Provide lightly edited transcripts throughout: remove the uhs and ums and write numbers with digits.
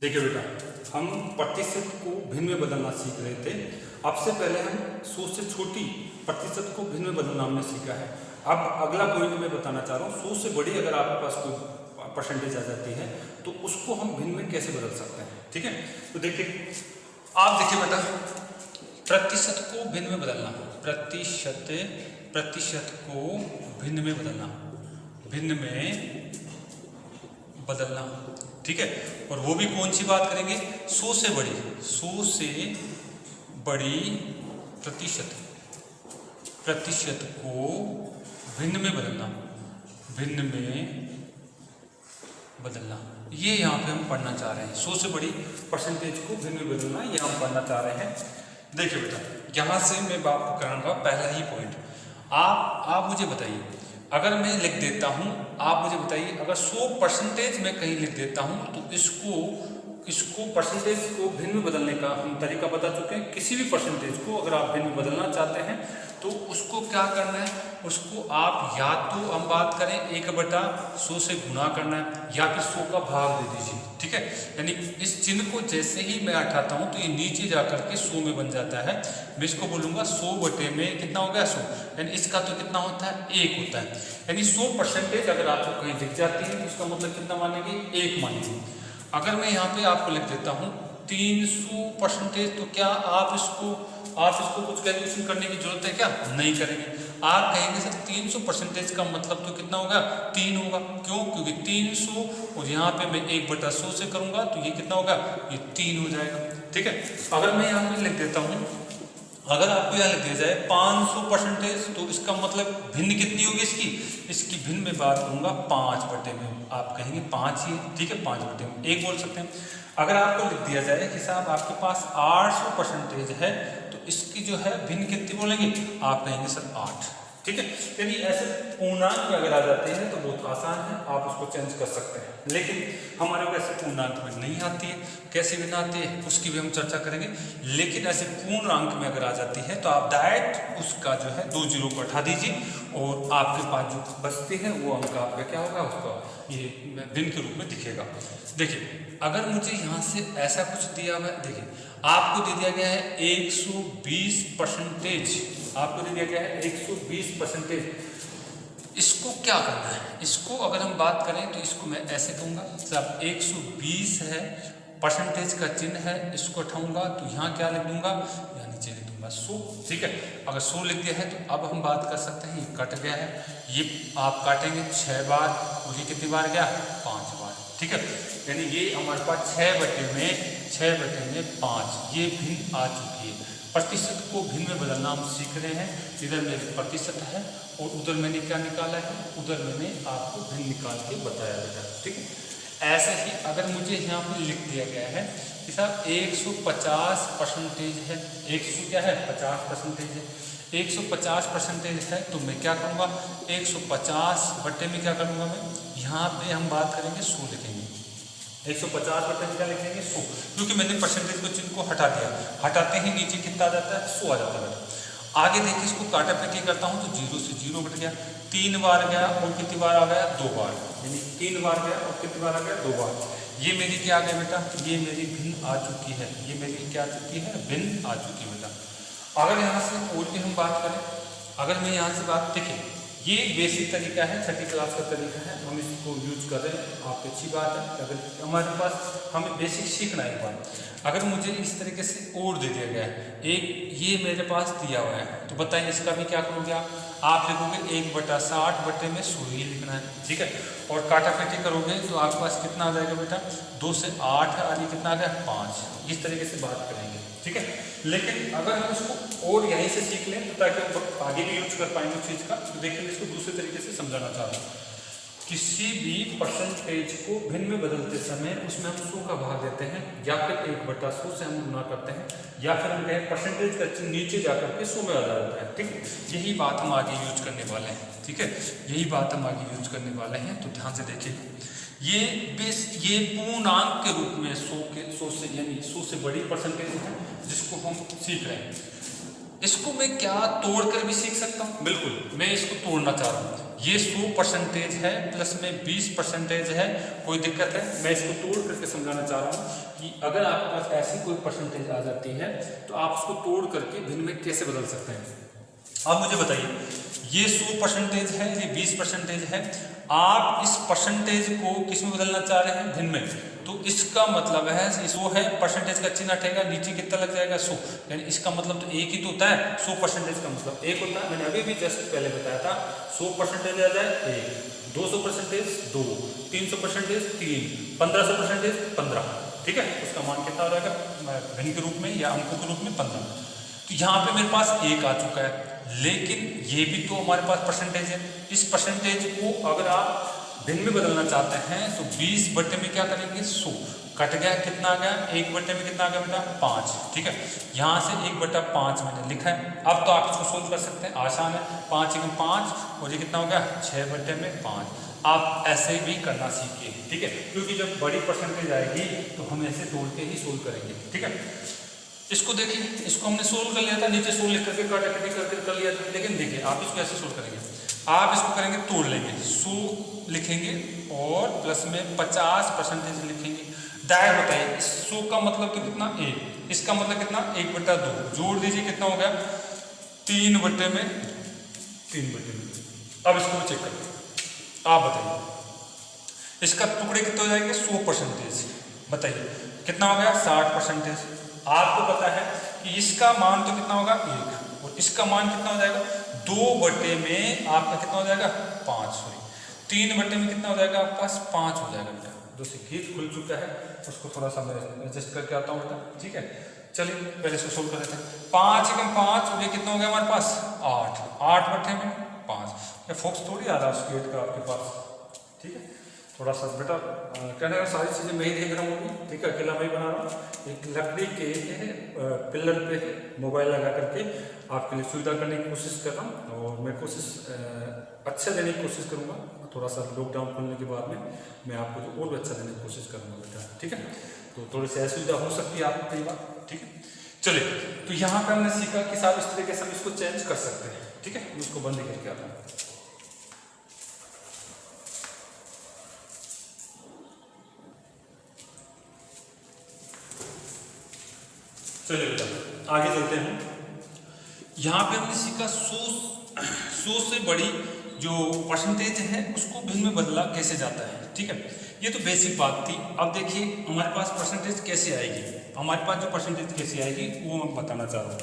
देखिए बेटा, हम प्रतिशत को भिन्न में बदलना सीख रहे थे। अब से पहले हम 100 से छोटी प्रतिशत को भिन्न में बदलना हमने सीखा है। अब अगला पॉइंट मैं बताना चाह रहा हूँ, 100 से बड़ी अगर आपके पास कोई परसेंटेज आ जाती है तो उसको हम भिन्न में कैसे बदल सकते हैं। ठीक है, तो देखिए, आप देखिए बेटा, प्रतिशत को भिन्न में बदलना, प्रतिशत को भिन्न में बदलना, भिन्न में बदलना। ठीक है, और वो भी कौन सी बात करेंगे, 100 से बड़ी, 100 से बड़ी प्रतिशत को भिन्न में बदलना, भिन्न में बदलना। ये यहाँ पे हम पढ़ना चाह रहे हैं, 100 से बड़ी परसेंटेज को भिन्न में बदलना, ये हम पढ़ना चाह रहे हैं। देखिए बेटा, यहाँ से मैं आपको कराऊंगा पहला ही पॉइंट। आप मुझे बताइए, अगर मैं लिख देता हूँ, आप मुझे बताइए, अगर 100% मैं कहीं लिख देता हूँ तो इसको परसेंटेज को भिन्न में बदलने का हम तरीका बता चुके हैं। किसी भी परसेंटेज को अगर आप भिन्न में बदलना चाहते हैं तो उसको क्या करना है, उसको आप या तो हम बात करें 1/100 से गुणा करना है या फिर 100 का भाग दे दीजिए। ठीक है, यानी इस चिन्ह को जैसे ही मैं हटाता हूँ तो ये नीचे जाकर के 100 में बन जाता है। मैं इसको बोलूँगा 100 में कितना हो गया, 100, यानी इसका तो कितना होता है, 1 होता है। यानी 100% अगर आपको कहीं दिख जाती है तो इसका मतलब कितना मानेंगे, 1 मानेंगे। अगर मैं यहाँ पे आपको लिख देता हूँ 300%, तो क्या आप इसको कुछ कैलकुलेशन करने की जरूरत है क्या, नहीं करेंगे। आप कहेंगे सर 300% का मतलब तो कितना होगा, 3 होगा। क्यों, क्योंकि 300 और यहाँ पे मैं 1/100 से करूँगा तो ये कितना होगा, ये 3 हो जाएगा। ठीक है, अगर मैं यहाँ पे लिख देता हूँ, अगर आपको यहाँ लिख दिया जाए 500%, तो इसका मतलब भिन्न कितनी होगी इसकी भिन्न में बात करूँगा 5/, आप कहेंगे 5 ही, ठीक है, 5/1 बोल सकते हैं। अगर आपको लिख दिया जाए कि साहब आपके पास 800% है तो इसकी जो है भिन्न कितनी बोलेंगे, आप कहेंगे सर 8। ठीक है, यानी ऐसे पूर्णांक में अगर आ जाते हैं तो बहुत आसान है, आप उसको चेंज कर सकते हैं। लेकिन हमारे को ऐसे पूर्णांक में नहीं आती है, कैसे भिन्न आती है उसकी भी हम चर्चा करेंगे। लेकिन ऐसे पूर्णांक में अगर आ जाती है तो आप डायरेक्ट उसका जो है 2 जीरो को हटा दीजिए और आपके पास जो बचते हैं वो अंक आपका क्या होगा, उसका ये भिन्न के रूप में दिखेगा। देखिए, अगर मुझे यहाँ से ऐसा कुछ दिया हुआ है, देखिए आपको दे दिया गया है 120%, आपको दे दिया गया है 120%। इसको क्या करना है, इसको अगर हम बात करें तो इसको मैं ऐसे कहूँगा, सब 120 है, परसेंटेज का चिन्ह है, इसको उठाऊंगा तो यहाँ क्या लिख दूंगा, यहाँ नीचे लिख दूंगा 100। ठीक है, अगर 100 लिख दिया है तो अब हम बात कर सकते हैं, ये कट गया है, ये आप काटेंगे 6 बार और ये कितनी बार गया, 5 बार। ठीक है, यानी ये हमारे पास 6/5 ये भिन्न आ चुकी है। प्रतिशत को भिन्न में बदलना हम सीख रहे हैं। इधर मेरे प्रतिशत है और उधर मैंने क्या निकाला है, उधर मैंने आपको भिन्न निकाल के बताया बेटा। ठीक है, ऐसे ही अगर मुझे यहाँ पे लिख दिया गया है कि साहब 150% है, 100 क्या है, 50% है, 150% है, तो मैं क्या करूँगा, 150 में क्या करूँगा, मैं यहाँ पे हम बात करेंगे 100 लिखेंगे, 150% क्या लिखेंगे, 100, क्योंकि मैंने परसेंटेज को चिन्ह को हटा दिया, हटाते ही नीचे कितना आ जाता है, 100 आ जाता है। आगे देखिए, इसको काटा पीटी करता हूँ तो 0 से 0 कट गया, 3 बार गया और कितनी बार आ गया, 2 बार, यानी 3 बार गया और कितनी बार आ गया, 2 बार। ये मेरी क्या आ गया बेटा, ये मेरी भिन्न आ चुकी है, ये मेरी क्या आ चुकी है, भिन्न आ चुकी है बेटा। अगर यहाँ से और भी हम बात करें, अगर मैं यहाँ से बात, देखिए ये बेसिक तरीका है, 6ठी क्लास का तरीका है, हम इसको यूज कर रहे हैं, आपकी अच्छी बात है। अगर हमारे पास हमें बेसिक सीखना है एक बार, अगर मुझे इस तरीके से और दे दिया गया है, एक ये मेरे पास दिया हुआ है, तो बताइए इसका भी क्या करोगे आप लिखोगे 1/60 में 100 ही लिखना है। ठीक है, और काटा पीटी करोगे तो आपके पास कितना आ जाएगा बेटा, 2 से 8 आदि कितना आ गया, 5। इस तरीके से बात करेंगे। ठीक है, लेकिन अगर हम इसको और यहीं से सीख लें तो ताकि हम आगे भी यूज कर पाएंगे उस चीज़ का, तो देखिए इसको दूसरे तरीके से समझाना चाह रहा हूँ। किसी भी परसेंटेज को भिन्न में बदलते समय उसमें हम 100 का भाग देते हैं या फिर 1/100 से हम गुना करते हैं, या फिर हम कहें परसेंटेज का चिन्ह नीचे जाकर के 100 में आ जाता है। ठीक है, यही बात हम आगे यूज करने वाले हैं। ठीक है, यही बात हम आगे यूज करने वाले हैं, तो ध्यान से देखिए। ये पूर्णांक के रूप में 100 से, यानी 100 से बड़ी परसेंटेज है जिसको हम सीख रहे हैं। इसको मैं क्या तोड़कर भी सीख सकता हूँ, बिल्कुल मैं इसको तोड़ना चाह रहा हूँ। ये 100% है प्लस में 20% है, कोई दिक्कत है, मैं इसको तोड़ करके समझाना चाह रहा हूँ। कि अगर आपके पास ऐसी कोई परसेंटेज आ जाती है तो आप उसको तोड़ करके भिन्न में कैसे बदल सकते हैं। आप मुझे बताइए, ये 100% है, ये 20% है, आप इस परसेंटेज को किस में बदलना चाह रहे हैं, भिन्न में। तो इसका मतलब है 100 है, परसेंटेज का चिन्ह हटेगा, नीचे कितना लग जाएगा 100, यानी इसका मतलब तो एक ही तो होता है। 100% का मतलब एक होता है, मैंने अभी भी जस्ट पहले बताया था। 100% आ जाए 1, 200% 2, 300% 3, 1500% 15, ठीक है। उसका मान कितना हो जाएगा भिन्न के रूप में या अंकों के रूप में 15। तो यहाँ पे मेरे पास 1 आ चुका है, लेकिन ये भी तो हमारे पास परसेंटेज है। इस परसेंटेज को अगर आप भिन्न में बदलना चाहते हैं तो 20 बटे में क्या करेंगे 100, कट गया, कितना आ गया 1 बटे में कितना आ गया बेटा 5, ठीक है। यहाँ से 1/5 मैंने लिखा है। अब तो आप इसको सोल्व कर सकते हैं, आसान है। 5 × 5 और ये कितना हो गया 6 बटे में 5। आप ऐसे भी करना सीखिए, ठीक है, क्योंकि जब बड़ी परसेंटेज आएगी तो हम ऐसे तोड़ के ही सोल्व करेंगे, ठीक है। इसको देखिए, इसको हमने सोल्व कर लिया था, नीचे सोल्व लिख करके काटाकाटी करके कर लिया था। लेकिन देखिए आप इसको ऐसे सोल्व करेंगे, आप इसको करेंगे तोड़ लेंगे, 100 लिखेंगे और प्लस में 50% लिखेंगे। डायरेक्ट बताइए, 100 का मतलब तो कितना 1, इसका मतलब कितना 1/2, जोड़ दीजिए कितना हो गया 3 बटे में 3 बटे में। अब इसको चेक करें, आप बताइए इसका टुकड़े कितने हो जाएंगे 100%, बताइए कितना हो गया 60%। आपको पता है कि इसका मान तो कितना होगा 1 और इसका मान कितना हो जाएगा 2 बटे में आपका कितना हो जाएगा 5, सॉरी 3 बटे में कितना हो जाएगा आपके पास 5 हो जाएगा बेटा। जो गीत खुल चुका है उसको थोड़ा सा मैं एडजस्ट करके आता हूँ बेटा, ठीक है। चलिए पहले इसको सोल्व कर लेते हैं। 5 × 5 और ये कितना हो गया हमारे पास 8, 8 बटे में 5। ये फोक्स थोड़ी आ रहा है उस गेट का आपके पास, ठीक है। थोड़ा सा बेटा कहने का सारी चीज़ें मैं ही देख रहा हूँ, ठीक है, अकेला मैं ही बना रहा हूँ। एक लकड़ी के पिलर पे मोबाइल लगा करके आपके लिए सुविधा करने की कोशिश कर रहा हूँ और मैं कोशिश अच्छा देने की कोशिश करूँगा। थोड़ा सा लॉकडाउन खुलने के बाद में मैं आपको जो और भी अच्छा देने की कोशिश करूँगा बेटा, ठीक है। तो थोड़ी सी असुविधा हो सकती है आपको कई बार, ठीक है। चलिए, तो यहाँ पे हमने सीखा कि साहब इस तरीके से हम इसको चेंज कर सकते हैं, ठीक है। उसको बंद करके आता हूँ। चलिए बेटा आगे चलते हैं। यहाँ पे हमने सीखा 100 से बड़ी जो परसेंटेज है उसको भिन्न में बदला कैसे जाता है, ठीक है। ये तो बेसिक बात थी। अब देखिए हमारे पास परसेंटेज कैसे आएगी, हमारे पास जो परसेंटेज कैसे आएगी वो मैं बताना चाह रहा हूँ।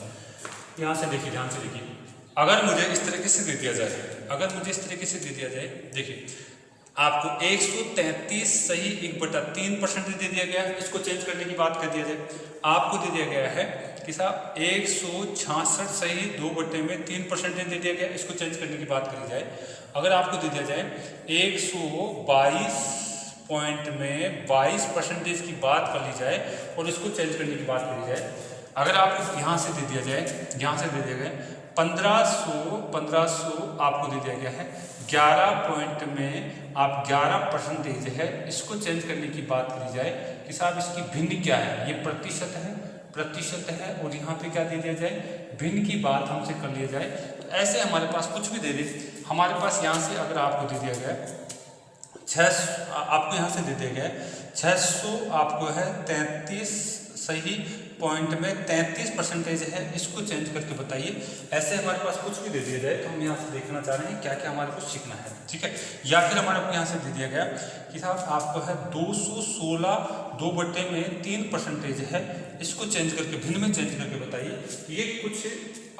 यहाँ से देखिए, ध्यान से देखिए, अगर मुझे इस तरीके से दे दिया जाए, अगर मुझे इस तरीके से दे दिया जाए, देखिए आपको 133 सही 1/3% दे दिया गया है। इसको चेंज करने की बात कर दिया जाए, आपको दे दिया गया है कि साहब 166 सही 2/3% दे दिया गया। इसको चेंज करने की बात करी जाए, अगर आपको दे दिया जाए 122 पॉइंट में 22% की बात कर ली जाए और इसको चेंज करने की बात करी जाए, अगर आपको यहाँ से दे दिया जाए, यहाँ से दे दिया गया 1500 आपको दे दिया गया है, 11 पॉइंट में आप 11% है, इसको चेंज करने की बात करी जाए कि साहब इसकी भिन्न क्या है, ये प्रतिशत है और यहाँ पे क्या दे दिया जाए भिन्न की बात हमसे कर लिया जाए। तो ऐसे हमारे पास कुछ भी दे दे, हमारे पास यहाँ से अगर आपको दे दिया गया 600, आपको यहाँ से दे दिया गया 600, आपको है 33 सही पॉइंट में 33% है, इसको चेंज करके बताइए। ऐसे हमारे पास कुछ भी दे दिया जाए तो हम यहाँ से देखना चाह रहे हैं क्या क्या हमारे को सीखना है, ठीक है। या फिर हमारे को यहाँ से दे दिया गया कि साहब आपको है 216 2/3% है, इसको चेंज करके भिन्न में चेंज करके बताइए। ये कुछ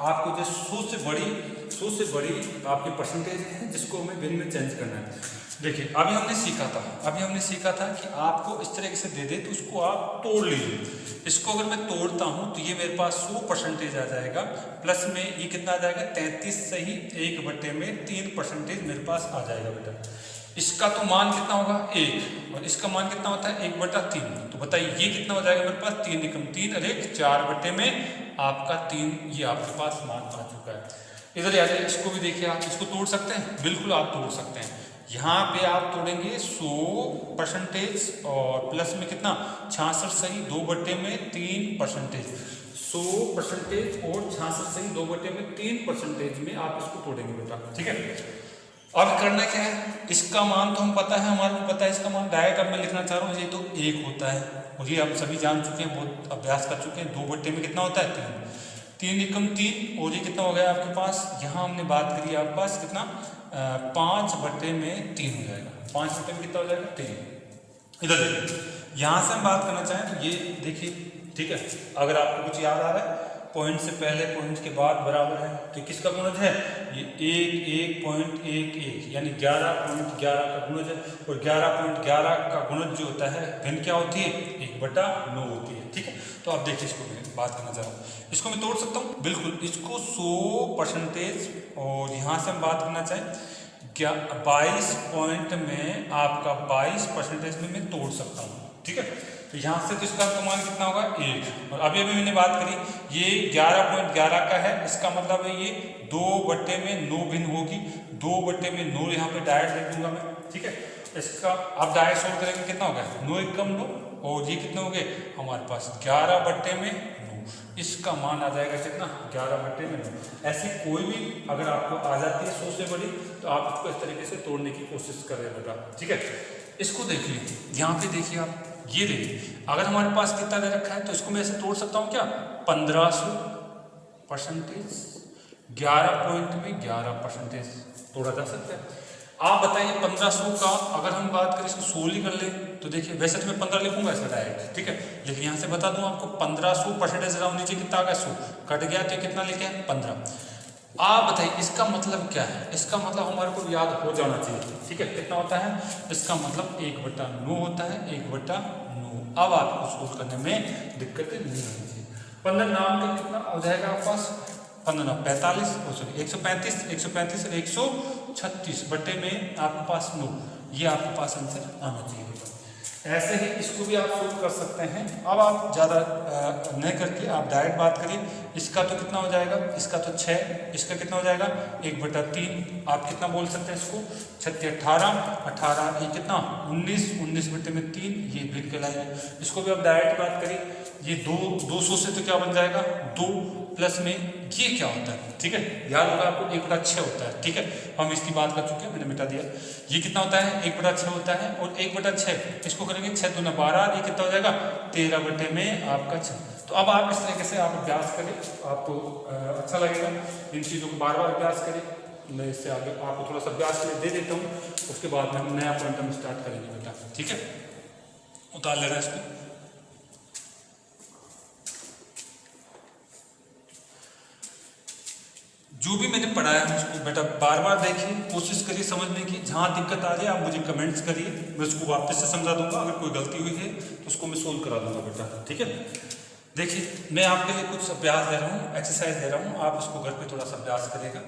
आपको जो 100 से बड़ी आपकी परसेंटेज है जिसको हमें भिन्न में चेंज करना है। देखिए अभी हमने सीखा था कि आपको इस तरीके से दे दे तो उसको आप तोड़ लीजिए। इसको अगर मैं तोड़ता हूं तो ये मेरे पास 100% आ जाएगा, प्लस में ये कितना आ जाएगा 33 सही 1/3% मेरे पास आ जाएगा बेटा। इसका तो मान कितना होगा 1 और इसका मान कितना होता है 1/3। तो बताइए ये कितना हो जाएगा मेरे पास 3 × 3 और 1 4 बटे में आपका 3, ये आपके पास मान आ चुका है। इधर आ जाइए, इसको भी देखिए, आप इसको तोड़ सकते हैं, बिल्कुल आप तोड़ सकते हैं। यहाँ पे आप तोड़ेंगे 100% और प्लस में कितना 66 सही 2/3%, 100% और 66 सही 2/3% में आप इसको तोड़ेंगे बेटा, ठीक है। अब करना क्या है, इसका मान तो हम पता है, हमारे को पता है इसका मान, डायरेक्ट अब मैं लिखना चाह रहा हूँ, ये तो 1 होता है, और ये हम सभी जान चुके हैं, बहुत अभ्यास कर चुके हैं। 2 बट्टे में कितना होता है 3, 3 एकम 3, और ये कितना हो गया आपके पास, यहाँ हमने बात करी आपके पास कितना 5 बट्टे में 3 हो जाएगा। 5 बट्टे में कितना हो जाएगा 3। इधर देखिए, यहाँ से हम बात करना चाहें तो ये देखिए, ठीक है, अगर आपको कुछ याद आ रहा है, पॉइंट से पहले पॉइंट के बाद बराबर है, तो किसका गुणज है ये 1.11 यानी 11.11 का गुणज है। और 11.11 का गुणज जो होता है भिन्न क्या होती है 1/9 होती है, ठीक है। तो आप देखिए, इसको मैं बात करना चाह रहा हूँ, इसको मैं तोड़ सकता हूँ बिल्कुल, इसको 100%, और यहाँ से हम बात करना चाहें 22 पॉइंट में आपका 22% में मैं तोड़ सकता हूँ, ठीक है। तो यहाँ से तो इसका मान कितना होगा 1, और अभी मैंने बात करी ये 11.11 का है, इसका मतलब है ये 2/9 भिन्न होगी। 2/9 यहाँ पे डायरेक्ट लिख दूंगा मैं, ठीक है। इसका आप डायरेक्ट सोल्व करेंगे, कितना होगा 9 एकम 9, और ये कितने हो गए हमारे पास 11/9, इसका मान आ जाएगा कितना 11/9। ऐसी कोई भी अगर आपको आ जाती है 100 से बड़ी, तो आप इसको इस तरीके से तोड़ने की कोशिश करेगा, ठीक है। इसको देखिए, यहाँ पे देखिए आप, ये देखिए, अगर हमारे पास कितना दे रखा है तो इसको मैं ऐसे तोड़ सकता हूँ क्या 1500%, 11 पॉइंट में 11% तोड़ा जा सकता है। आप बताइए 1500 का अगर हम बात करें इसको 16 कर ले तो देखिए, वैसे तो मैं 15 लिखूंगा ऐसा डायरेक्ट, ठीक है, लेकिन यहाँ से बता दूं आपको 1500% राउंड नीचे कितना आ गया 100 कट गया, तो कितना लिखे हैं 15। आप बताइए इसका मतलब क्या है, इसका मतलब हमारे को याद हो जाना चाहिए, ठीक है। कितना होता है इसका मतलब 1/9 होता है, 1/9। अब आपको सोल्व करने में दिक्कत नहीं होनी चाहिए। 15 नाम का कितना हो जाएगा आपके पास 15 45, सॉरी 135 और 136 बट्टे में आपके पास 9, ये आपके पास आंसर आना चाहिए। ऐसे ही इसको भी आप सोल्व कर सकते हैं। अब आप ज़्यादा न करके आप डायरेक्ट बात करिए, इसका तो कितना हो जाएगा, इसका तो 6, इसका कितना हो जाएगा 1/3। आप कितना बोल सकते हैं इसको 6 18, ये कितना 19/3, ये भिन्न कहलाएगा। इसको भी आप डायरेक्ट बात करिए, ये 200 से तो क्या बन जाएगा 2 प्लस में ये क्या होता है, ठीक है, याद होगा आपको 1/6 होता है, ठीक है। हम इसकी बात कर चुके हैं, मैंने मिटा दिया। ये कितना होता है 1/6 होता है, और 1/6 इसको करेंगे 6 दूना 12, ये कितना हो जाएगा 13 में आपका 6। तो अब आप इस तरीके से आप अभ्यास करें, आपको अच्छा लगेगा, इन चीज़ों को बार बार अभ्यास करें। मैं इससे आगे आपको थोड़ा सा अभ्यास में दे देता हूँ, उसके बाद में हम नया पॉइंट हम स्टार्ट करेंगे बेटा, ठीक है। उतार लेना इसको। जो भी मैंने पढ़ाया है उसको बेटा बार बार देखिए, कोशिश करिए समझने की। जहाँ दिक्कत आ जाए आप मुझे कमेंट्स करिए, मैं उसको वापस से समझा दूंगा। अगर कोई गलती हुई है तो उसको मैं सोल्व करा दूंगा बेटा, ठीक है। देखिए मैं आपके लिए कुछ अभ्यास दे रहा हूँ, एक्सरसाइज दे रहा हूँ, आप इसको घर पे थोड़ा सा अभ्यास करिएगा।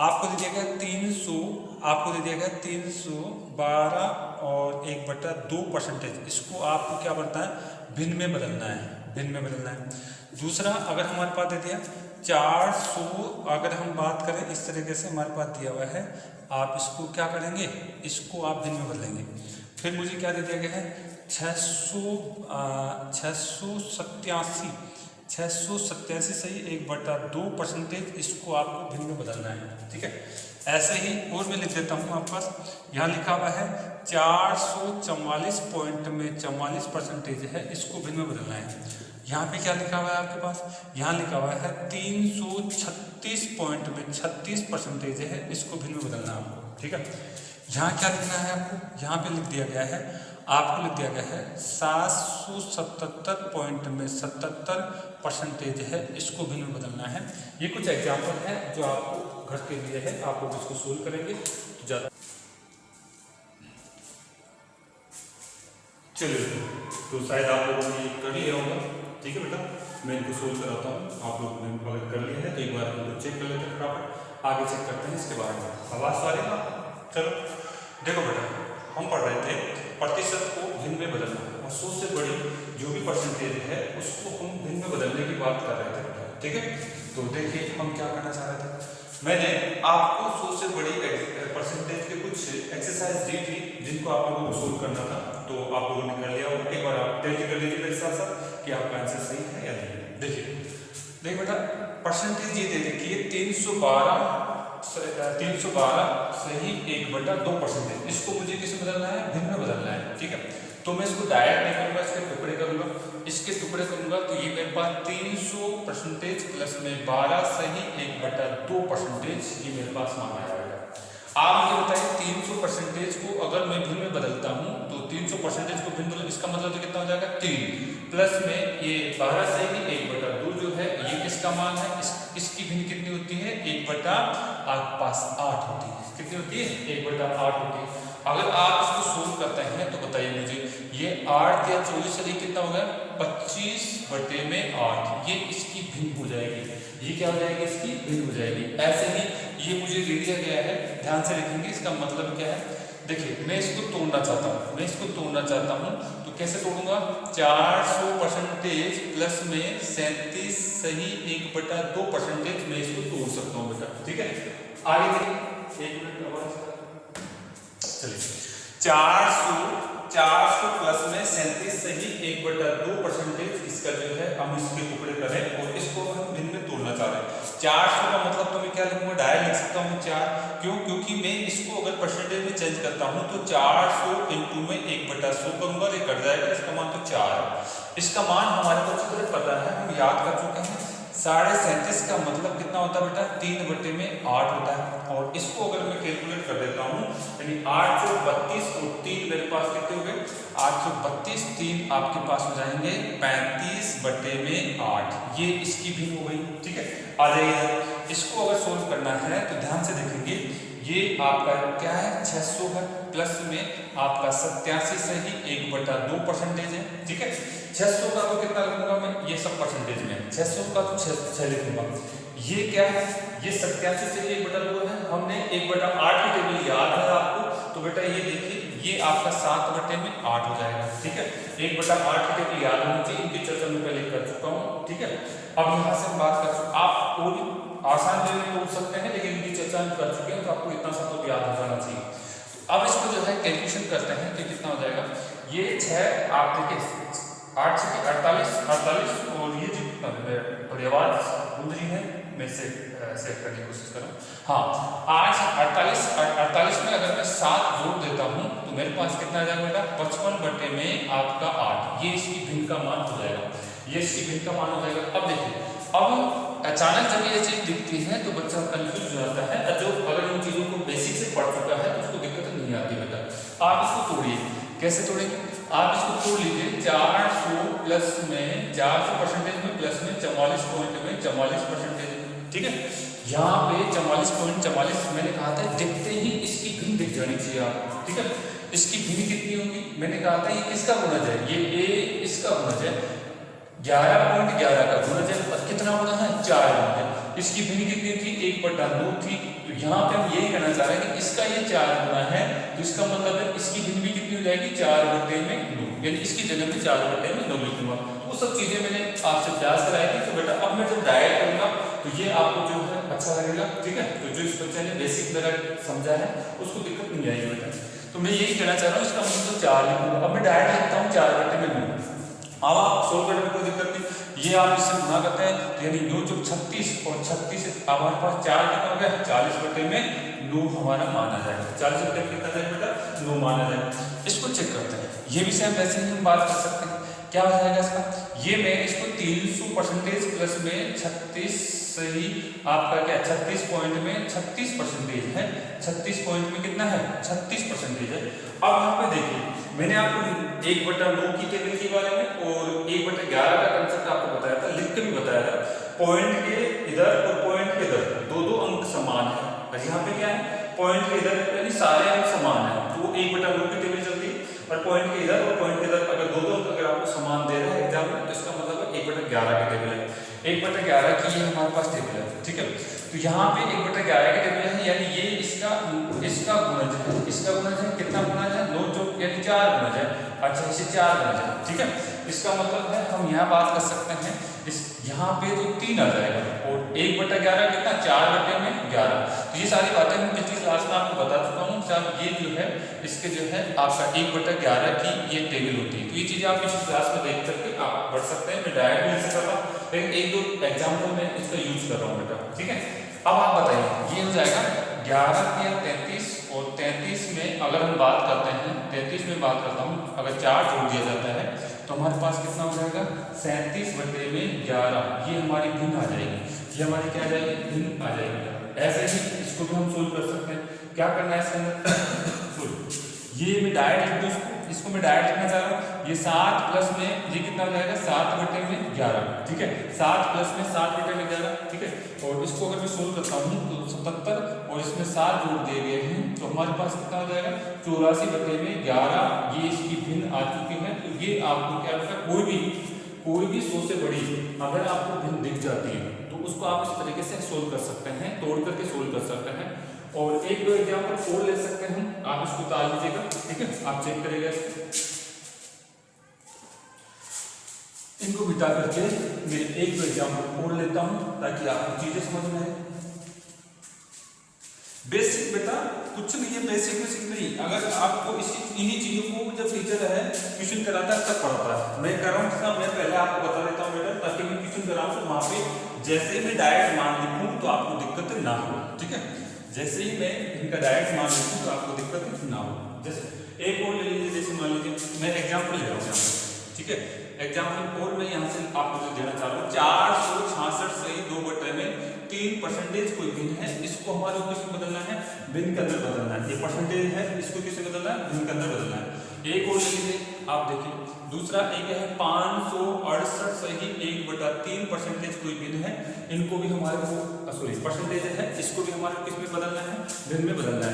आपको दे दिया गया 300, आपको दे दिया गया 312 और 1/2%। इसको आपको क्या बनता है भिन्न में बदलना है, भिन्न में बदलना है। दूसरा अगर हमारे पास दे दिया 400, अगर हम बात करें इस तरीके से हमारे पास दिया हुआ है, आप इसको क्या करेंगे, इसको आप भिन्न में बदलेंगे। फिर मुझे क्या दे दिया गया है 687 सही 1/2%, इसको आपको भिन्न में बदलना है, ठीक है। ऐसे ही और मैं लिख देता हूँ आपके पास, यहाँ लिखा हुआ है 444 पॉइंट में 44% है, इसको भिन्न में बदलना है। यहाँ पे क्या लिखा हुआ है आपके पास, यहाँ लिखा हुआ है 336 पॉइंट में 36% है, इसको भिन्न में बदलना है आपको, ठीक है। यहाँ क्या लिखना है आपको, यहाँ पे लिख दिया गया है, आपको लिख दिया गया है 777 पॉइंट में 77% है, इसको भिन्न में बदलना है। ये कुछ एग्जाम्पल है जो आपको घर के लिए है, आप लोग इसको सोल्व करेंगे तो ज़्यादा। चलिए तो शायद आप लोगों ने कर लिया होगा, ठीक है बेटा। मैं इनको सोल्व कराता हूँ, आप लोगों ने अगर कर लिया है तो एक बार इनको चेक कर लेते हैं, फटाफट आगे चेक करते हैं इसके बारे में। आवाज़ आ रही है? चलो देखो बेटा, हम पढ़ रहे थे प्रतिशत को भिन्न में बदलना, और 100 से बड़ी जो भी परसेंटेज है उसको हम भिन्न में बदलने की बात कर रहे थे, ठीक है। तो देखिए हम क्या करना चाह रहे थे, मैंने आपको 100 से बड़ी परसेंटेज के कुछ एक्सरसाइज दी थी जिनको आप लोगों को सोल्व करना था, तो आप लोगों ने कर लिया। और एक बार आप टेस्ट कर लीजिए मेरे साथ साथ कि आपका आंसर सही है या नहीं। देखिए बेटा परसेंटेज ये दे देखिए 312 सही 1/2%। इसको मुझे किसे बदलना है, भिन्न में बदलना है, ठीक है। तो मैं इसको डायरेक्ट नहीं करूँगा, इसके टुकड़े करूँगा। इसके टुकड़े करूँगा तो ये मेरे पास 300% प्लस में 12 सही 1/2% ये मेरे पास मान आएगा। आप ये बताइए 300% को अगर मैं भिन्न में बदलता हूँ तो 300% को भिन्न बदल, इसका मतलब तो कितना हो जाएगा 3 प्लस में ये 12 सही 1/2 जो है ये किसका मान है, इसकी भिन्न कितनी होती है 1/8 होती है। कितनी होती है 1/8 होती है। अगर आप इसको सोल्व करते हैं तो बताइए मुझे ये 8 या 24 से कितना होगा 25/8 ये इसकी भिन्न हो जाएगी। ये क्या हो जाएगी इसकी भिन्न हो जाएगी। ऐसे ही ये मुझे दे दिया गया है, ध्यान से लिखेंगे इसका मतलब क्या है। देखिए मैं इसको तोड़ना चाहता हूँ, मैं इसको तोड़ना चाहता हूँ तो कैसे तोड़ूंगा 400% प्लस में 37 सही 1/2% मैं इसको तोड़ सकता हूँ बेटा। ठीक है आगे देखिए 1 मिनट चलिए 400 प्लस में 37 सही 1/2% इसका जो है हम इसके टुकड़े करें और इसको हम भिन्न में तोड़ना चाह रहे हैं। 400 का मतलब तो मैं क्या लिखूंगा डायरेक्ट लिख सकता हूँ 4 क्यों, क्योंकि मैं इसको अगर परसेंटेज में चेंज करता हूँ तो 400 इंटू में 1/100 करूंगा ये कट जाएगा, इसका मान तो 4 है। इसका मान हमारे को अच्छी तरह पता है, हम याद कर चुके हैं। 37.5 का मतलब कितना होता है बेटा 3/8 होता है और इसको अगर मैं कैलकुलेट कर देता हूँ यानी 832 और 3 मेरे पास कितने हो गए 832 3 आपके पास हो जाएंगे 35/8 ये इसकी भी हो गई। ठीक है आ जाइए इसको अगर सोल्व करना है तो ध्यान से देखेंगे ये आपका क्या है 600 है प्लस में आपका 87 सही 1/2% है। ठीक है 600 का तो कितना लिखूंगा मैं ये सब परसेंटेज में 600 का तो 6 लिखूंगा। ये क्या है ये 87 से 1/2 है, हमने 1/8 की टेबल याद है आपको तो बेटा ये देखिए ये आपका 7/8 हो जाएगा। ठीक है 1/8 की टेबल याद होनी चाहिए, इनकी चर्चा मैं पहले कर चुका हूँ। ठीक है अब यहाँ से हम बात कर सकते आप और आसान वे में तोड़ सकते हैं लेकिन इनकी चर्चा हम कर चुके हैं तो आपको इतना सा तो याद हो जाना चाहिए। तो अब इसको जो है कैलकुलेशन करते हैं तो कितना हो जाएगा ये 6 आप देखिए 8 से 48 और ये जितना बड़ी आवाज गूंज रही है मैं इसे सेट करने की कोशिश कर रहा हूँ। हाँ 48 में अगर मैं 7 जोड़ देता हूँ तो मेरे पास कितना आ जाएगा बेटा 55 में आपका 8 ये इसकी भिन्न का मान हो जाएगा, ये इसकी भिन्न का मान हो जाएगा। अब देखिए अब अचानक जब ये चीज दिखती है तो बच्चा कंफ्यूज हो जाता है, जो अगर इन चीजों को बेसिक से पढ़ चुका है तो उसको दिक्कत नहीं आती बेटा। आप इसको तोड़िए, कैसे तोड़ेंगे आप इसको तोड़ लीजिए 400 प्लस में 400% में प्लस में 44 पॉइंट में 44%। ठीक है यहाँ पे 44.44 मैंने कहा था दिखते ही इसकी भिन्न दिख जानी चाहिए आपको। ठीक है इसकी भिन्न कितनी होगी मैंने कहा था ये किसका गुणज है ये a इसका गुणज है 11.11 का गुणज है और कितना होना है 4 गुणज है। इसकी भिन्न कितनी थी 1/2 थी तो यहाँ पे हम यही कहना चाह रहे हैं कि इसका ये 4 गुना है तो इसका मतलब है इसकी भिन्न भी कितनी हो जाएगी 4/9 यानी इसकी जगह में 4/9 लिखूंगा। वो सब चीजें मैंने आपसे प्रयास कराई थी तो बेटा अब मैं जब डायरेक्ट करूंगा तो ये आपको जो है अच्छा लगेगा। ठीक है तो जो इस बच्चे ने बेसिक मेरा समझा है उसको दिक्कत नहीं आएगी बेटा। तो मैं यही कहना चाह रहा हूँ इसका मतलब 4 लिखूंगा। अब मैं डायरेक्ट लिखता हूँ 4/9 अब आप सोल्व करने में कोई दिक्कत नहीं, ये आप इससे गुना करते हैं तो यानी 9 × 36 और 36 से हमारे पास 4 कितना हो गया 40/9 हमारा मान आ जाएगा। 40/9 कितना जाएगा बेटा 9 मान आ जाएगा। इसको चेक करते हैं ये भी सेम वैसे ही हम बात कर सकते हैं क्या हो जाएगा इसका ये मैं इसको 300% प्लस में 36 सही आपका क्या 36 पॉइंट में 36% है 36 पॉइंट में कितना है 36% है। अब यहाँ पे देखिए मैंने आपको 1/9 की टेबल के बारे में और 1/11 का कंसेप्ट आपको बताया था, लिख के भी बताया था। पॉइंट के इधर और पॉइंट के इधर दो अंक समान है और यहाँ पे क्या है पॉइंट के इधर यानी सारे अंक समान है तो 1/9 की टेबल चलती है और पॉइंट के इधर और पॉइंट के इधर अगर दो अंक अगर आपको समान दे रहे हैं एग्जाम में तो इसका मतलब है 1/11 की टेबल है। 1/11 की ये हमारे पास टेबल है। ठीक है तो यहाँ पे 1/11 की टेबल है यानी ये इसका गुणज है, इसका गुणज है कितना गुणज है 9 चौक यानी 4 गुणज है। अच्छा इसे 4 गुणज है। ठीक है इसका मतलब है हम यहाँ बात कर सकते हैं इस यहाँ पे तो 3 आ जाएगा और 1/11 कितना 4/11। तो ये सारी बातें हम पिछली क्लास में आपको बता चुका हूँ साहब। ये जो है इसके जो है आपका 1/11 की ये टेबल होती है तो ये चीजें आप पिछली क्लास में देख करके आप पढ़ सकते हैं। मैं डायरेक्ट मिल सकता था लेकिन 1-2 एग्जाम्पल में इसका यूज कर रहा हूँ बेटा। ठीक है अब आप बताइए ये हो जाएगा 11 या 33 और 33 में में अगर हम बात करते हैं 33 में बात करता हूँ, अगर 4 जोड़ दिया जाता है तो हमारे पास कितना हो जाएगा 37/11। ये हमारी भिन्न आ जाएगी, ये हमारी क्या आ जाएगी भिन्न आ जाएगी। ऐसे ही इसको भी हम सोल्व कर सकते हैं। क्या करना है इसके अंदर ये मैं डायरेक्ट लिख दूँ, इसको मैं डायरेक्ट लिखना चाह रहा हूँ। ये 7 प्लस में ये कितना हो जाएगा 7/11, ठीक है। 7 प्लस में 7/11, ठीक है। और इसको अगर मैं सोल्व करता हूँ तो 77 और इसमें 7 जोड़ दिए गए हैं तो हमारे पास कितना हो जाएगा 84/11। ये इसकी भिन्न आ चुकी है। तो ये आपको क्या लगता है कोई भी 100 से बड़ी अगर आपको भिन्न दिख जाती है तो उसको आप इस तरीके से सोल्व कर सकते हैं, तोड़ करके सोल्व कर सकते हैं। और एक दो एग्जाम्पल और ले सकते हैं, आप इसको उतार लीजिएगा, ठीक है। आप चेक करेंगे इनको बिता करके मैं एक दो एग्जाम्पल और लेता हूं ताकि आपको चीजें समझ में आए। बेसिक बेटा कुछ नहीं है, बेसिक नहीं। अगर आपको इन्हीं चीजों को जब टीचर है ट्यूशन कराता है तब पढ़ाता है। मैं कर रहा हूँ मैं पहले आपको बता देता हूँ बेटा, ताकि मैं ट्यूशन कराऊँ तो वहां पे जैसे ही मैं डायरेक्ट मान लिखूँ तो आपको दिक्कत ना हो, ठीक है। जैसे ही मैं इनका डायरेक्ट मान लिखूँ तो आपको दिक्कत ना हो। जैसे एक और ले लीजिए, जैसे मान लीजिए मैं एग्जाम्पल ले रहा हूँ यहाँ पर, ठीक है। एग्जाम्पल और मैं यहाँ से आपको जो देना चाह रहा हूँ 466 सही 2/3% कोई भिन्न है, इसको हमारे को किसमें बदलना है भिन्न के अंदर बदलना है। ये परसेंटेज है, इसको किससे बदलना है भिन्न के अंदर बदलना है। एक और ले लीजिए आप देखिए, दूसरा एक है 568 सही 1/3% कोई भिन्न है, इनको भी हमारे को सॉरी परसेंटेज है, इसको भी हमारे को किसमें बदलना है भिन्न में बदलना है।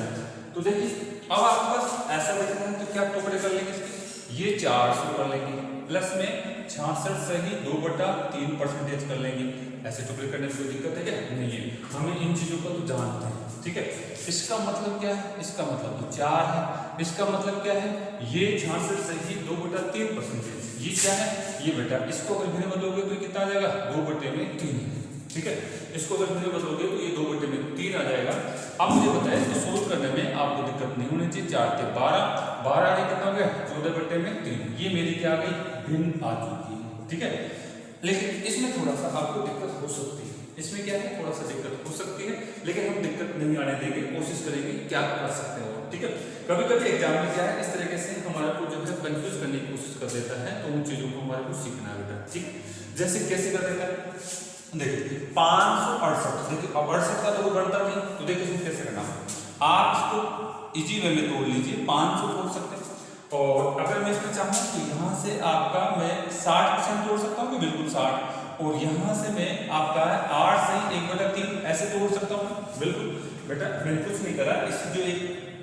तो देखिए अब आपके पास ऐसा बच रहा है तो क्या टुकड़े कर लेंगे इसके, ये 400 कर लेंगे प्लस में 66 सही 2/3% कर लेंगे। ऐसे टुकड़े करने में कोई दिक्कत है क्या नहीं है, हमें इन चीजों को तो जानते हैं, ठीक है। इसका मतलब क्या है, इसका मतलब तो 4 है, इसका मतलब क्या है ये 66 सही 2/3%, ये क्या है ये बेटा, इसको अगर भिन्न बदलोगे तो कितना आ जाएगा 2/3, ठीक है। इसको अगर भिन्न बदलोगे तो ये 2/3 आ जाएगा। अब मुझे बताएं तो सोल्व करने में आपको दिक्कत नहीं होनी चाहिए। 4 के 12 आगे कितना हो गया 14/3, ये मेरी क्या आ गई भिन्न आ चुकी है, ठीक है। लेकिन इसमें थोड़ा सा आपको दिक्कत हो सकती है, इसमें क्या है थोड़ा सा दिक्कत हो सकती है, लेकिन हम दिक्कत नहीं आने देंगे, कोशिश करेंगे क्या कर सकते हो, ठीक है। कभी कभी एग्जाम में क्या है इस तरीके से हमारे को जो है कंफ्यूज करने की कोशिश कर देता है, तो उन चीजों को हमारे को सीखना है बेटा, ठीक। जैसे कैसे कर देता है देखिए 568, देखिए अब 68 का तो बढ़ता नहीं, तो देखिए इसमें कैसे करना है, आप इसको इजी वे में तोड़ लीजिए, 500 तोड़ सकते हैं। और अगर मैं इसमें चाहूँ तो यहाँ से आपका मैं 60% तोड़ सकता हूँ, बिल्कुल 60, और यहाँ से मैं आपका 8 से 1/3 ऐसे तोड़ सकता हूँ, बिल्कुल बेटा मैंने कुछ नहीं करा। इस जो एक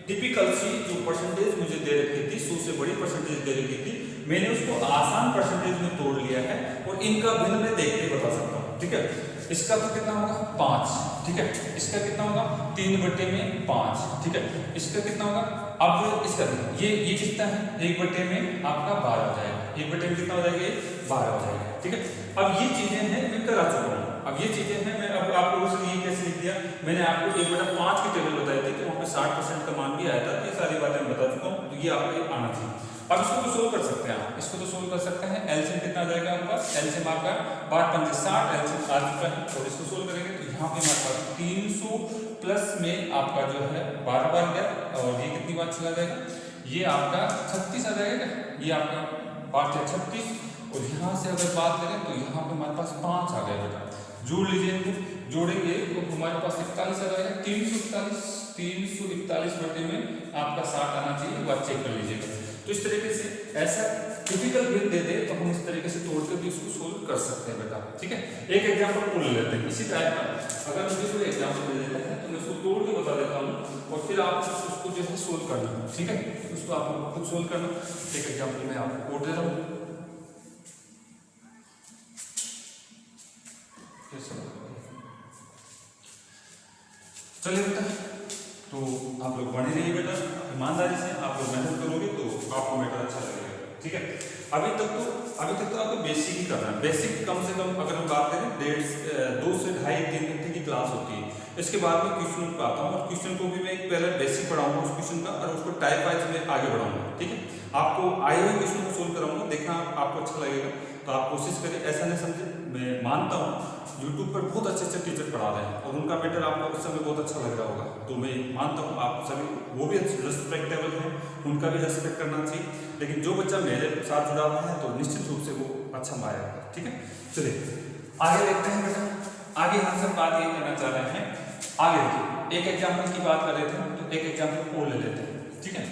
टिपिकल सी जो परसेंटेज मुझे दे रखी थी 100 से बड़ी परसेंटेज दे रखी थी, मैंने उसको आसान परसेंटेज में तोड़ लिया है और इनका भिन्न मैं देख के बता सकता हूँ, ठीक है। इसका तो कितना होगा 5, ठीक है। इसका कितना होगा 3/5, ठीक है। इसका कितना होगा अब इसका ये कितना है 1/में आपका 12 हो जाएगा, 1/में कितना हो जाएगा 12 हो जाएगा, ठीक है। अब ये चीजें हैं मैं करा चुका हूँ, अब ये चीजें हैं मैं अब आप लोगों से ये कैसे लिख दिया, मैंने आपको 1/5 की टेबल बताई थी तो वहाँ पे 60% का मान भी आया था, ये सारी बातें मैं बता चुका हूँ, तो ये आपको आना चाहिए। अब इसको तो सोल्व कर सकते हैं आप, इसको तो सोल्व कर सकते हैं। एलसीएम कितना आ जाएगा आपके पास, एलसीएम आपका 12×5 = 60, एलसीएम आ चुका है और इसको सोल्व करेंगे तो यहाँ पे हमारे पास 300 प्लस में आपका जो है 12 बार गया और ये कितनी बार चला जाएगा, ये आपका 36 आ जाएगा, ये आपका 5 × 36 और यहाँ से अगर बात करें तो यहाँ पे हमारे पास 5 आ गया बेटा, जोड़ लीजिए इनको, जोड़ेंगे तो हमारे पास 41 आ जाएगा, 341 में आपका 60 आना चाहिए, वो आप चेक कर लीजिएगा। तो इस तरीके से ऐसा टिपिकल भिन्न दे दे तो हम इस तरीके से तोड़ कर भी इसको सोल्व कर सकते हैं बेटा, ठीक है। एक एग्जांपल और ले लेते हैं इसी टाइप का, अगर मुझे कोई एग्जांपल दे देता है तो मैं उसको तोड़ के बता देता हूँ और फिर आप उसको जो है सोल्व करना, ठीक है, उसको आप खुद सोल्व करना। एक एग्जांपल मैं आपको कोड दे रहा हूँ, चलिए बेटा, तो आप लोग बने रहिए बेटा, ईमानदारी से आप लोग मेहनत करोगे तो आपको बेटा अच्छा लगेगा, ठीक है। अभी तक तो आपको बेसिक ही करना है, बेसिक कम से कम अगर हम बात करें 2 से 2.5-3 घंटे की क्लास होती है। इसके बाद में क्वेश्चन पे आता हूँ और क्वेश्चन को भी मैं एक पहले बेसिक पढ़ाऊंगा उस क्वेश्चन का और उसको टाइप वाइज में आगे बढ़ाऊंगा, ठीक है। आपको आए हुए क्वेश्चन को सोल्व कराऊंगा, देखना आपको अच्छा लगेगा। तो आप कोशिश करें, ऐसा नहीं समझे, मैं मानता हूँ यूट्यूब पर बहुत अच्छे अच्छे टीचर पढ़ा रहे हैं और उनका मैटर आपको उस समय बहुत अच्छा लग रहा होगा, तो मैं मानता हूँ आप सभी वो भी रिस्पेक्टेबल हैं, उनका भी रेस्पेक्ट करना चाहिए। लेकिन जो बच्चा मेरे साथ जुड़ा हुआ है तो निश्चित रूप से वो अच्छा पाएगा। ठीक है, चलिए आगे देखते हैं बेटा। आगे हम सब बात ये करना चाह रहे हैं, आगे देखिए एक एग्जाम्पल की बात कर रहे थे तो एक एग्जाम्पल और ले लेते हैं। ठीक है,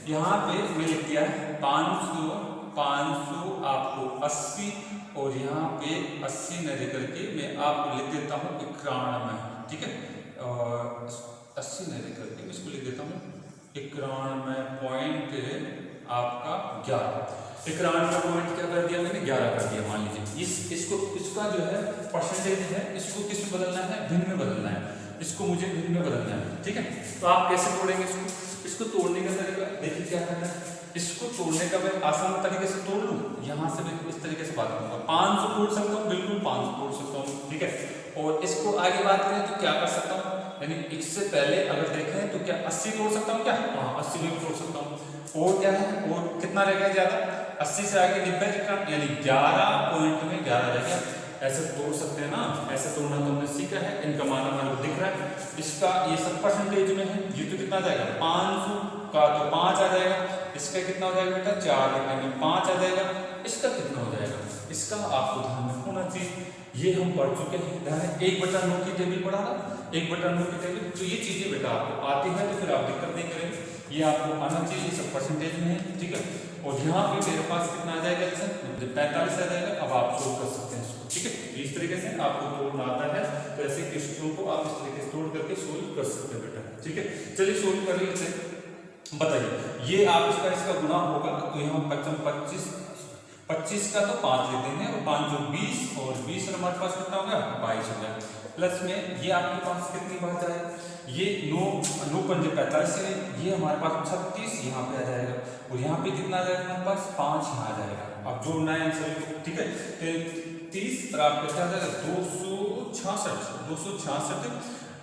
यहाँ पे मैं लिख दिया है 500 आपको 80 और यहाँ पे 80 न लिख करके मैं आपको लिख देता हूँ 91। ठीक है, 80 न लिख करके मैं इसको लिख देता हूँ 91 पॉइंट आपका 11। 91 पॉइंट क्या कर दिया मैंने, 11 कर दिया। मान लीजिए इसका जो है परसेंटेज है, इसको किस में बदलना है, भिन्न में बदलना है, इसको मुझे भिन्न में बदलना है। ठीक है, तो आप कैसे तोड़ेंगे इसको तोड़ने का तरीका देखिए क्या करना है। इसको तोड़ने का मैं आसान तरीके से तोड़ लूँ, यहाँ से मैं इस तरीके से बात करूँगा, 500 तोड़ सकता हूँ, बिल्कुल 500 तोड़ सकता हूँ। ठीक है, और इसको आगे बात करें तो क्या कर सकता हूँ, यानी इससे पहले अगर देखें तो क्या 80 तोड़ सकता हूँ क्या, हाँ 80 में तोड़ सकता हूँ। और क्या है, और कितना रह गया ज्यादा, 80 से आगे 90 यानी 11 पॉइंट में 11 रह गया। ऐसे तोड़ सकते हैं ना, ऐसे तोड़ना तो हमने सीखा है, इनका मान हमारे दिख रहा है। इसका ये सब परसेंटेज में है, ये तो कितना आ जाएगा 500 का तो 5 आ जाएगा, इसका कितना हो जाएगा बेटा 4 में 5 आ जाएगा, इसका कितना हो जाएगा, इसका आपको ध्यान में होना चाहिए। ये हम पढ़ चुके हैं, ध्यान है 1/9 की टेबल पढ़ा ना, 1/9 की टेबल, तो ये चीजें बेटा आपको आती है तो फिर आप दिक्कत नहीं करेंगे, ये आपको आना चाहिए, ये सब परसेंटेज में है। ठीक है, और यहाँ पे मेरे पास कितना आ जाएगा, 45 आ जाएगा। अब आप सोल्व कर सकते हैं इसको। ठीक है, इस तरीके से आपको तोड़ना आता है तो ऐसे क्वेश्चनों को आप इस तरीके से तोड़ करके सोल्व कर सकते हैं बेटा। ठीक है, चलिए सोल्व कर लेते हैं। बताइए ये आप इसका गुना होगा तो यहाँ 25 का तो 5 ले देंगे और 5 जो 20 और 20 हमारे पास कितना हो गया 22 हो गया। प्लस में ये आपके पास कितनी बात जाएगा, ये 9 पंजे 45 है, ये हमारे पास 36 यहाँ पे आ जाएगा और यहाँ पे कितना आ जाएगा हमारे पास 5 यहाँ आ जाएगा। अब जोड़ना है आंसर को। ठीक है, 30 और आपका क्या आ जाएगा 266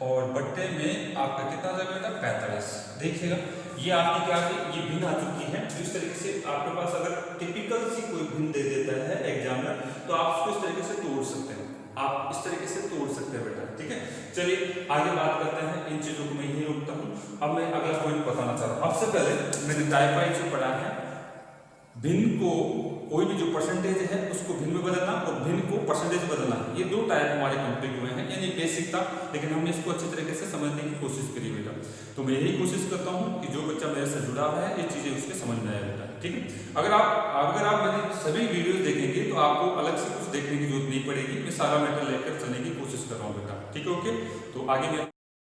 और बट्टे में आपका कितना आ जाएगा बेटा 45। देखिएगा ये आपकी क्या है, ये भिन्न आ चुकी है। इस तरीके से आपके पास अगर टिपिकल सी कोई भिन्न दे देता है एग्जामिनर तो आप उसको इस तरीके से तोड़ सकते हैं, आप इस तरीके से तोड़ सकते हैं बेटा। ठीक है, चलिए आगे बात करते हैं, इन चीजों को मैं यही रोकता हूँ। अब मैं अगला पॉइंट बताना चाह रहा हूँ। सबसे पहले मैंने टाइप जो पढ़ा है, भिन्न को कोई भी जो परसेंटेज है उसको भिन्न में बदलना और भिन्न को परसेंटेज बदलना, ये 2 टाइप हमारे कंप्लीट हुए हैं, यानी बेसिक था, लेकिन हमने इसको अच्छी तरीके से समझने की कोशिश करी बेटा। तो मैं यही कोशिश करता हूँ कि जो बच्चा मेरे से जुड़ा हुआ है ये चीजें उसके समझ में आए बेटा। ठीक है, अगर आप मेरी सभी वीडियोज देखेंगे तो आपको अलग से कुछ देखने की जरूरत नहीं पड़ेगी, मैं सारा मैटर लेकर चलने की कोशिश कर रहा हूँ बेटा। ठीक है, ओके, तो आगे मैं